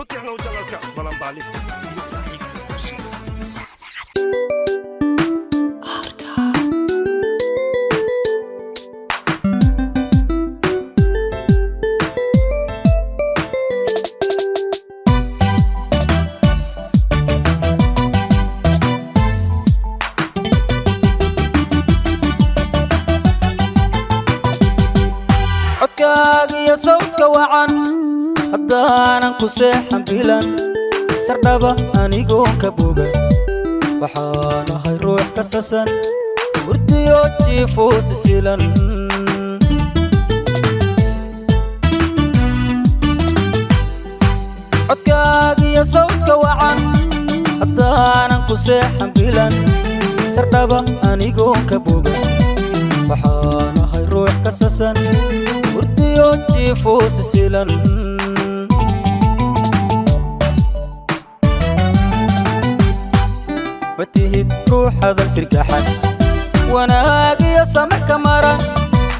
كنت أنا وجلالك بلنباليس يا صاحبي بشير codkaaga iyo sawdka wacan haddaanan ku seexan bilan sardhaba anigoon ka bogan waxaan ahay ruux ka sasan hurdiyo jiifo sisilan codkaaga iyo sawdka wacan haddaanan ku seexan bilan sardhaba anigoon ka bogan waxaan ahay ruux ka sasan hurdiyo jiifo sisilan matihid ruuxadan sirgaxan wanaag iyo samax ka maran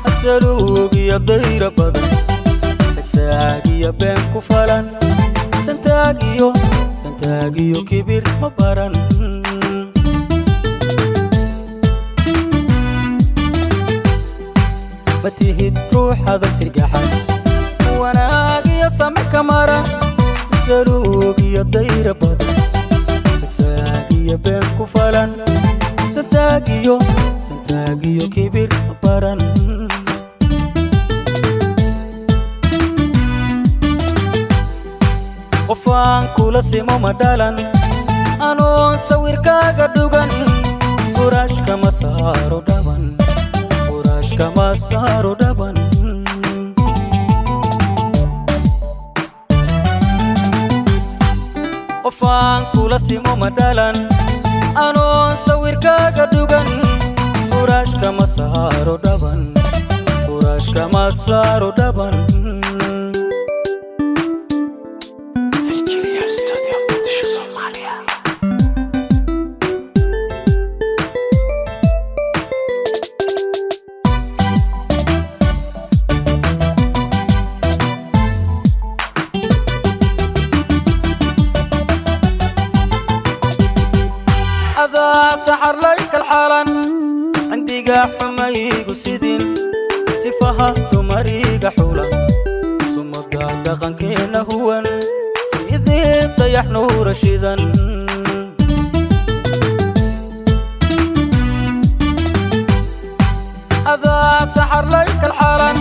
asaluug iyo dayra badan sagsaag iyo been ku falan santaag iyo kibir ma baran matihid ruuxadan sirgaxan wanaag iyo samax ka maran asaluug iyo dayra badan sagsaag iyo been ku falan santaag iyo kibir ma baran qofaan kula simo ma dhalan anoon sawirkaaga dhugan furaash kama saaro dhaban qofaan kula simo ma dhalan anoon sawirkaaga dhugan furaash kama saaro dhaban هذا سحر ليك الحالن عندي حميق وسدين صفها تمريق حولا ثم دقن كينا هون سيدي طيح نور شيدا هذا سحر ليك الحالن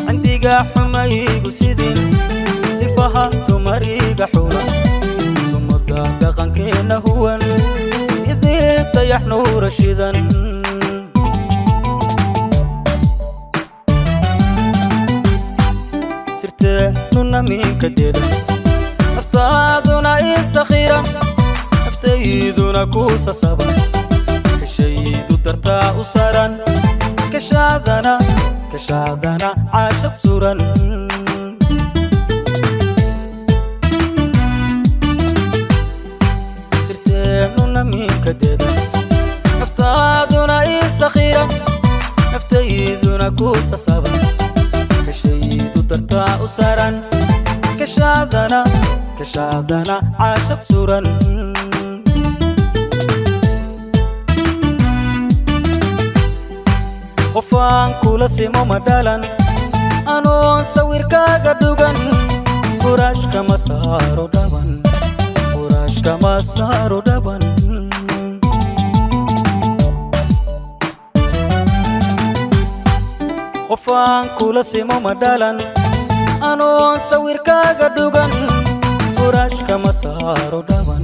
عندي حميق وسدين صفها تمريق حولا ثم دقن كينا هون طيح نور شيدا سرته نونا من كديدا أفتادنا إسخيرا أفتيدنا كوسا صبا كشيد درتا أسرا كشادنا عاشق سورا سرته نونا من كديدا أفتادنا إسخيرا أفتيدنا كوسا صبا كشيد درتا أسرا كشادنا عاشق سورا qofaan kula simo ma dhalan anoon sawirkaaga dhugan furaash kama saaro dhaban qofaan kula simo ma dhalan anoon sawirkaaga dhugan furaash kama saaro dhaban